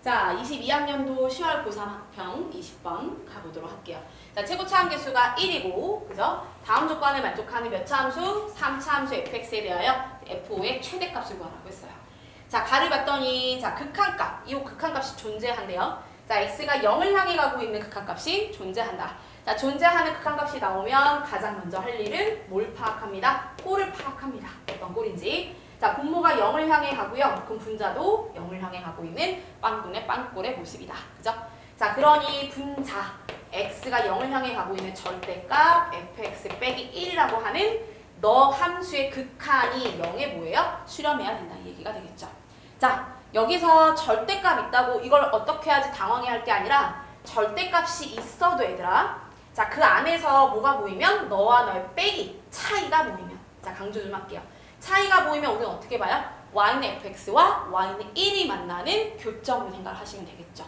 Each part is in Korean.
자, 22학년도 10월 고3 학평 20번 가보도록 할게요. 자, 최고차 함계수가 1이고, 그죠? 다음 조건을 만족하는 몇 차 함수? 3차 함수 fx에 대하여 f5의 최대값을 구하라고 했어요. 자, 가를 봤더니, 자, 극한값. 이 극한값이 존재한대요. 자, x가 0을 향해 가고 있는 극한값이 존재한다. 자, 존재하는 극한값이 나오면 가장 먼저 할 일은 뭘 파악합니다? 꼴을 파악합니다. 어떤 꼴인지. 자, 분모가 0을 향해 가고요. 그럼 분자도 0을 향해 가고 있는 빵꾼의 모습이다. 그죠? 자, 그러니 분자 x가 0을 향해 가고 있는 절대값 fx 빼기 1이라고 하는 너 함수의 극한이 0에 뭐예요? 수렴해야 된다. 이 얘기가 되겠죠. 자, 여기서 절대값 있다고 이걸 어떻게 해야지 당황해 할 게 아니라 절대값이 있어도 얘들아, 자, 그 안에서 뭐가 보이면 너와 너의 빼기 차이가 보이면, 자, 강조 좀 할게요. 차이가 보이면 우리는 어떻게 봐요? y는 fx와 y는 1이 만나는 교점으로 생각을 하시면 되겠죠.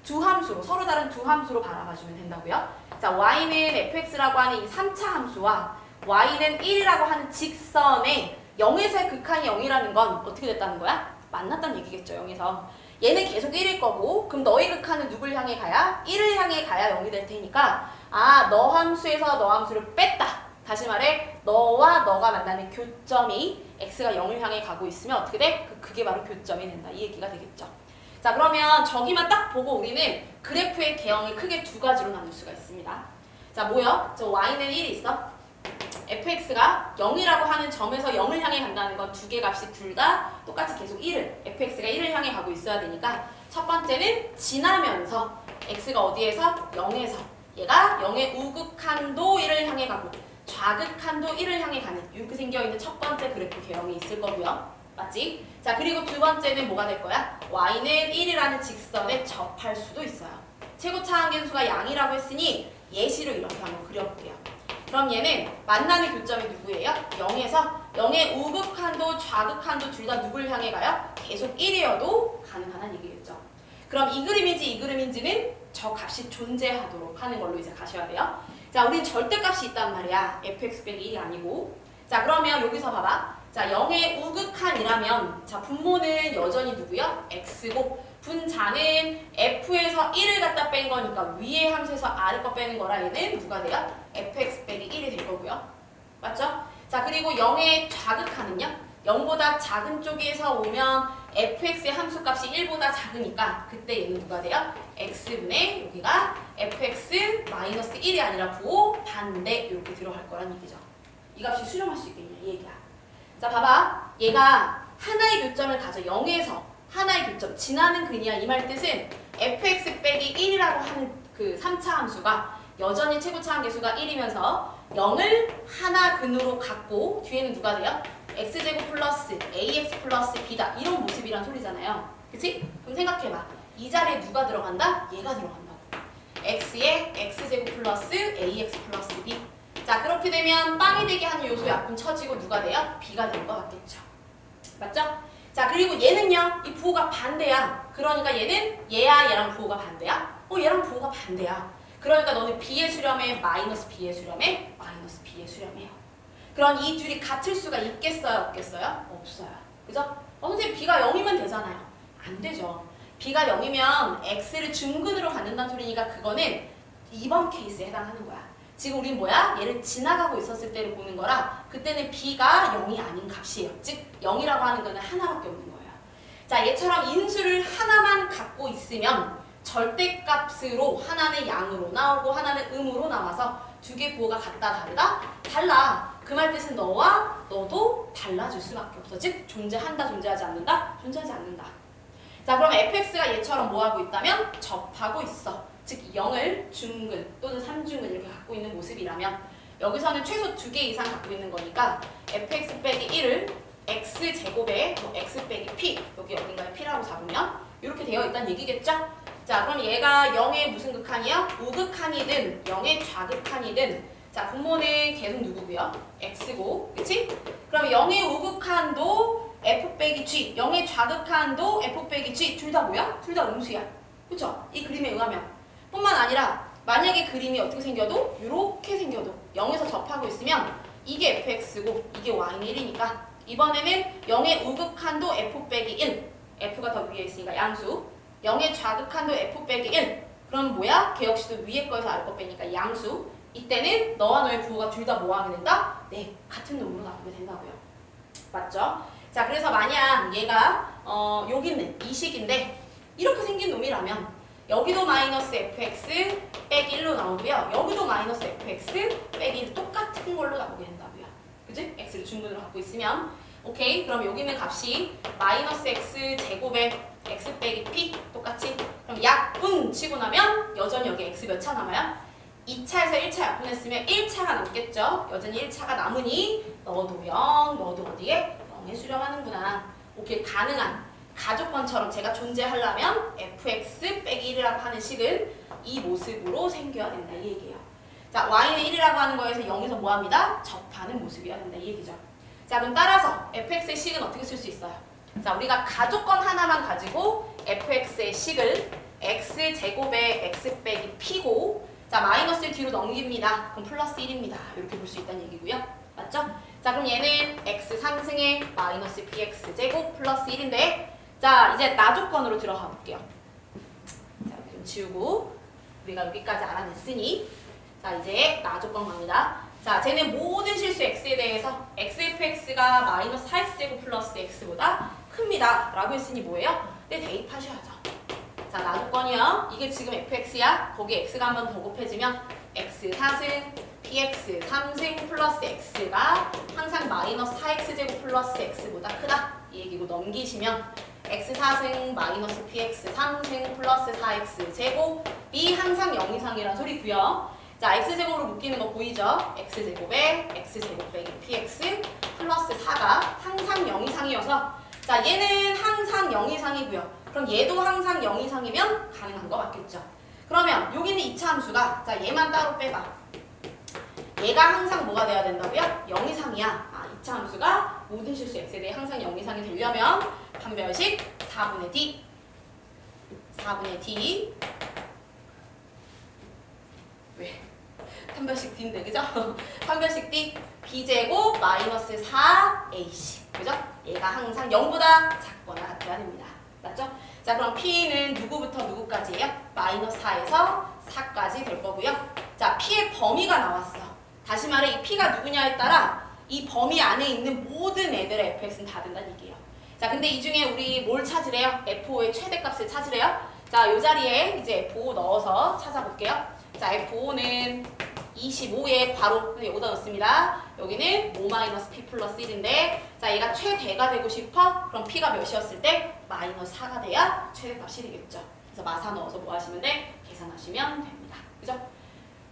두 함수로, 서로 다른 두 함수로 바라봐주면 된다고요. 자, y는 fx라고 하는 이 3차 함수와 y는 1이라고 하는 직선에 0에서의 극한이 0이라는 건 어떻게 됐다는 거야? 만났다는 얘기겠죠, 0에서. 얘는 계속 1일 거고, 그럼 너의 극한은 누굴 향해 가야? 1을 향해 가야 0이 될 테니까, 아, 너 함수에서 너 함수를 뺐다. 다시 말해, 너와 너가 만나는 교점이 x가 0을 향해 가고 있으면 어떻게 돼? 그게 바로 교점이 된다. 이 얘기가 되겠죠. 자, 그러면 저기만 딱 보고 우리는 그래프의 개형을 크게 두 가지로 나눌 수가 있습니다. 자, 뭐요? 저 y는 1이 있어. fx가 0이라고 하는 점에서 0을 향해 간다는 건 두 개 값이 둘 다 똑같이 계속 1을, fx가 1을 향해 가고 있어야 되니까 첫 번째는 지나면서 x가 어디에서? 0에서 얘가 0의 우극한도 1을 향해 가고 좌극한도 1을 향해 가는 이렇게 생겨있는 첫 번째 그래프 개형이 있을 거고요. 맞지? 자, 그리고 두 번째는 뭐가 될 거야? y는 1이라는 직선에 접할 수도 있어요. 최고차 함계수가 양이라고 했으니 예시로 이렇게 한번 그려볼게요. 그럼 얘는 만나는 교점이 누구예요? 0에서 0의 우극한도 좌극한도 둘 다 누굴 향해 가요? 계속 1이어도 가능하다는 얘기겠죠. 그럼 이 그림인지 이 그림인지는 저 값이 존재하도록 하는 걸로 이제 가셔야 돼요. 자, 우린 절대값이 있단 말이야. fx 빼기 1이 아니고. 자, 그러면 여기서 봐봐. 자, 0의 우극한이라면 자, 분모는 여전히 누구요? x고 분자는 f에서 1을 갖다 뺀 거니까 위의 함수에서 아래 거 빼는 거라 얘는 누가 돼요? fx 빼기 1이 될 거고요. 맞죠? 자, 그리고 0의 좌극한은요? 0보다 작은 쪽에서 오면 fx의 함수값이 1보다 작으니까 그때 얘는 누가 돼요? x분의 여기가 fx 마이너스 1이 아니라 부호 반대 이렇게 들어갈 거란 얘기죠. 이 값이 수렴할 수 있겠냐 이 얘기야. 자, 봐봐. 얘가 하나의 교점을 가져 0에서 하나의 교점 지나는 근이야. 이 말 뜻은 fx 빼기 1이라고 하는 그 3차 함수가 여전히 최고차 함계수가 1이면서 0을 하나 근으로 갖고 뒤에는 누가 돼요? x제곱 플러스 ax 플러스 b다. 이런 모습이란 소리잖아요. 그치? 그럼 생각해봐. 이 자리에 누가 들어간다? 얘가 들어간다고. x에 x제곱 플러스 ax 플러스 b. 자, 그렇게 되면 빵이 되게 하는 요소 약분 쳐지고 누가 돼요? b가 될 것 같겠죠. 맞죠? 자, 그리고 얘는요. 이 부호가 반대야. 그러니까 얘는 얘야 얘랑 부호가 반대야? 얘랑 부호가 반대야. 그러니까 너는 b의 수렴에 마이너스 b의 수렴에 마이너스 b의 수렴해요. 그럼 이 둘이 같을 수가 있겠어요? 없겠어요? 없어요. 그죠? 선생님 b가 0이면 되잖아요. 안 되죠. b가 0이면 x를 중근으로 갖는다는 소리니까 그거는 2번 케이스에 해당하는 거야. 지금 우린 뭐야? 얘를 지나가고 있었을 때를 보는 거라 그때는 b가 0이 아닌 값이에요. 즉 0이라고 하는 거는 하나밖에 없는 거예요. 자, 얘처럼 인수를 하나만 갖고 있으면 절대값으로 하나는 양으로 나오고 하나는 음으로 나와서 두 개 부호가 같다 다르다? 달라. 그 말 뜻은 너와 너도 달라질 수밖에 없어. 즉 존재한다 존재하지 않는다? 존재하지 않는다. 자, 그럼 fx가 얘처럼 뭐하고 있다면? 접하고 있어. 즉 0을 중근 또는 3중근 이렇게 갖고 있는 모습이라면 여기서는 최소 2개 이상 갖고 있는 거니까 fx 빼기 1을 x제곱에 x 빼기 p 여기 어딘가에 p라고 잡으면 이렇게 되어 있다는 얘기겠죠? 자, 그럼 얘가 0의 무슨 극한이야? 우극한이든 0의 좌극한이든 자, 분모는 계속 누구고요? x고, 그치? 그럼 0의 우극한도 f 빼기 g, 0의 좌극한도 f 빼기 g 둘 다 뭐야? 둘 다 음수야. 그쵸? 이 그림에 의하면 뿐만 아니라 만약에 그림이 어떻게 생겨도 이렇게 생겨도 0에서 접하고 있으면 이게 fx고 이게 y는 1이니까 이번에는 0의 우극한도 f 빼기 1 f가 더 위에 있으니까 양수 0의 좌극한도 f 빼기 1. 그럼 뭐야? 걔 역시도 위에 거에서 아래 거 빼니까 양수. 이때는 너와 너의 부호가 둘 다 뭐 하게 된다? 네, 같은 놈으로 나오게 된다고요. 맞죠? 자, 그래서 만약 얘가 여기 있는 이 식인데 이렇게 생긴 놈이라면 여기도 마이너스 fx 빼기 1로 나오고요. 여기도 마이너스 fx 빼기 1 똑같은 걸로 나오게 된다고요. 그지? x를 중근으로 갖고 있으면 오케이? 그럼 여기 있는 값이 마이너스 x 제곱에 x 빼기 p 똑같이 그럼 약분 치고 나면 여전히 여기 x 몇 차 남아요? 2차에서 1차 약분했으면 1차가 남겠죠? 여전히 1차가 남으니 너도 0, 너도 어디에? 0에 수렴하는구나. 오케이, 가능한 가족권처럼 제가 존재하려면 fx 빼기 1이라고 하는 식은 이 모습으로 생겨야 된다 이 얘기예요. 자, y는 1이라고 하는 거에서 0에서 뭐합니다? 접하는 모습이어야 된다 이 얘기죠. 자, 그럼 따라서 fx의 식은 어떻게 쓸 수 있어요? 자, 우리가 가족권 하나만 가지고 fx의 식을 x제곱에 x 빼기 p고 자, 마이너스를 뒤로 넘깁니다. 그럼 플러스 1입니다. 이렇게 볼 수 있다는 얘기고요. 맞죠? 자, 그럼 얘는 x 상승에 마이너스 px 제곱 플러스 1인데 자, 이제 나조건으로 들어가 볼게요. 자, 이렇게 좀 지우고 우리가 여기까지 알아냈으니 자, 이제 나조건 갑니다. 자, 쟤는 모든 실수 x에 대해서 xfx가 마이너스 4x제곱 플러스 x보다 큽니다. 라고 했으니 뭐예요? 네, 대입하셔야죠. 자, 나조건이요. 이게 지금 fx야. 거기에 x가 한 번 더 곱해지면 x 4승, px 3승 플러스 x가 항상 마이너스 4x제곱 플러스 x보다 크다. 이 얘기고 넘기시면 x 4승 마이너스 px 3승 플러스 4x제곱이 항상 0 이상이란 소리고요. 자, x제곱으로 묶이는 거 보이죠? x제곱에 x제곱 빼기 px 플러스 4가 항상 0 이상이어서 자, 얘는 항상 0 이상이고요. 그럼 얘도 항상 0 이상이면 가능한 거 맞겠죠? 그러면 여기 있는 2차 함수가 자, 얘만 따로 빼봐. 얘가 항상 뭐가 돼야 된다고요? 0 이상이야. 아, 2차 함수가 모든 실수 x에 대해 항상 0 이상이 되려면 판별식 4분의 d 4분의 d 왜? 판별식 d인데 그죠? 판별식 d b제곱 마이너스 4ac 그죠? 얘가 항상 0보다 작거나 같아야 됩니다. 맞죠? 자, 그럼 p는 누구부터 누구까지예요? 마이너스 4에서 4까지 될 거고요. 자, p의 범위가 나왔어. 다시 말해 이 p가 누구냐에 따라 이 범위 안에 있는 모든 애들의 fx는 다 된다는 얘기예요. 자, 근데 이 중에 우리 뭘 찾으래요? f5의 최대값을 찾으래요? 자, 이 자리에 이제 f5 넣어서 찾아볼게요. 자, f5는 25에 바로 여기다 넣습니다. 여기는 5-p 플러스 1인데 자, 얘가 최대가 되고 싶어? 그럼 p가 몇이었을 때? 마이너스 4가 돼야 최대값이 되겠죠. 그래서 마사 넣어서 뭐 하시면 돼? 계산하시면 됩니다. 그죠?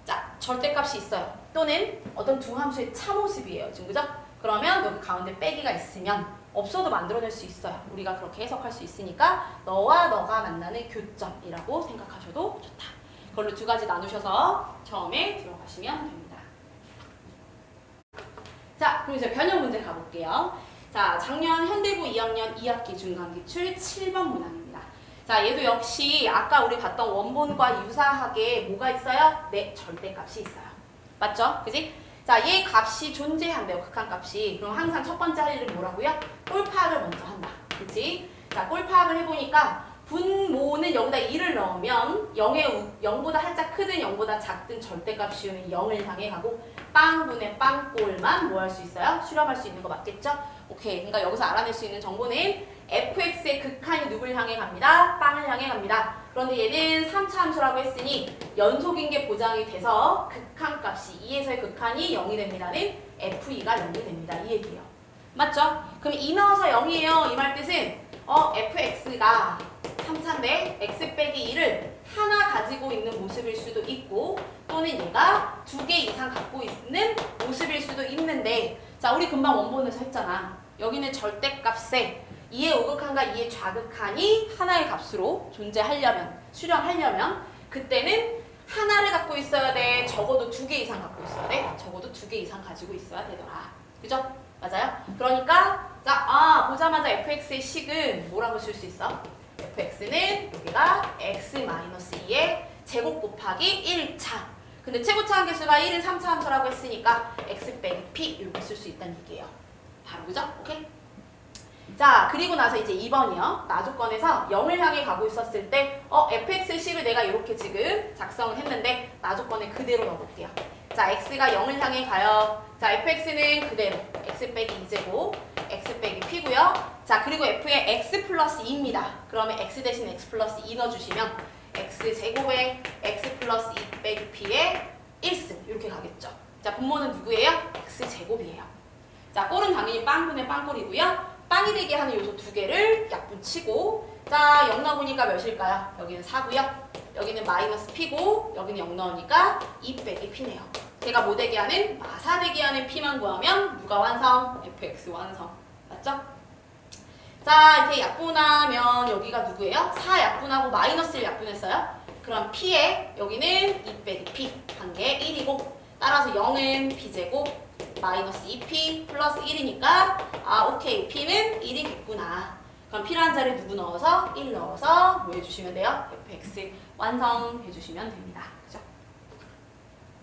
자, 절대값이 있어요. 또는 어떤 두 함수의 차모습이에요. 지금 그죠? 그러면 여기 가운데 빼기가 있으면 없어도 만들어낼 수 있어요. 우리가 그렇게 해석할 수 있으니까 너와 너가 만나는 교점이라고 생각하셔도 좋다. 그걸로 두 가지 나누셔서 처음에 들어가시면 됩니다. 자, 그럼 이제 변형 문제 가볼게요. 자, 작년 현대고 2학년 2학기 중간기출 7번 문항입니다. 자, 얘도 역시 아까 우리 봤던 원본과 유사하게 뭐가 있어요? 네, 절대값이 있어요. 맞죠? 그지? 자, 얘 값이 존재한대요. 극한값이. 그럼 항상 첫 번째 할 일은 뭐라고요? 꼴 파악을 먼저 한다. 그치? 자, 꼴 파악을 해보니까 분모는 여기다 2를 넣으면 0보다 살짝 크든 0보다 작든 절대값이오는 0을 향해 가고 빵분의 빵꼴만 뭐 할 수 있어요? 수렴할 수 있는 거 맞겠죠? 오케이. 그러니까 여기서 알아낼 수 있는 정보는 fx의 극한이 누굴 향해 갑니다? 빵을 향해 갑니다. 그런데 얘는 3차 함수라고 했으니 연속인 게 보장이 돼서 극한값이 2에서의 극한이 0이 됩니다는 f2가 0이 됩니다. 이 얘기예요. 맞죠? 그럼 2 넣어서 0이에요. 이 말 뜻은 fx가 3차인데 x 빼기 2를 하나 가지고 있는 모습일 수도 있고 또는 얘가 2개 이상 갖고 있는 모습일 수도 있는데 자, 우리 금방 원본에서 했잖아. 여기는 절대값에 2의 우극한과 2의 좌극한이 하나의 값으로 존재하려면 수렴하려면 그때는 하나를 갖고 있어야 돼. 적어도 2개 이상 갖고 있어야 돼. 적어도 2개 이상 가지고 있어야 되더라. 그죠? 맞아요? 그러니까 자, 보자마자 fx의 식은 뭐라고 쓸 수 있어? fx는 여기가 x-2의 제곱 곱하기 1차. 근데 최고차 함수가 1은 3차 함수라고 했으니까 x 빼기 p 이렇게 쓸 수 있다는 얘기예요. 바로 그죠? 오케이? 자, 그리고 나서 이제 2번이요. 나조건에서 0을 향해 가고 있었을 때 fx식을 내가 이렇게 지금 작성을 했는데 나조건에 그대로 넣어볼게요. 자, x가 0을 향해 가요. 자, fx는 그대로 x 빼기 2제곱 x 빼기 p고요. 자, 그리고 f에 x 플러스 2입니다. 그러면 x 대신 x 플러스 2 넣어주시면 x제곱에 x 플러스 2 빼기 p의 1승 이렇게 가겠죠. 자, 분모는 누구예요? x제곱이에요. 자, 꼴은 당연히 빵분의 빵꼴이고요. 빵이 되게 하는 요소 두 개를 약분치고 자, 0 넣어보니까 몇일까요? 여기는 4고요. 여기는 마이너스 p고 여기는 0 넣으니까 2 빼기 p네요. 제가 뭐 되게 하는? 마사 되게 하는 p만 구하면 누가 완성? fx 완성. 맞죠? 자, 이렇게 약분하면 여기가 누구예요? 4 약분하고 마이너스를 약분했어요. 그럼 p에 여기는 2 빼기 p 한 개 1이고 따라서 0은 p제곱 마이너스 2p 플러스 1이니까 아 오케이 p는 1이겠구나. 그럼 p라는 자리에 누구 넣어서? 1 넣어서 뭐 해주시면 돼요? fx 완성해주시면 됩니다. 그죠?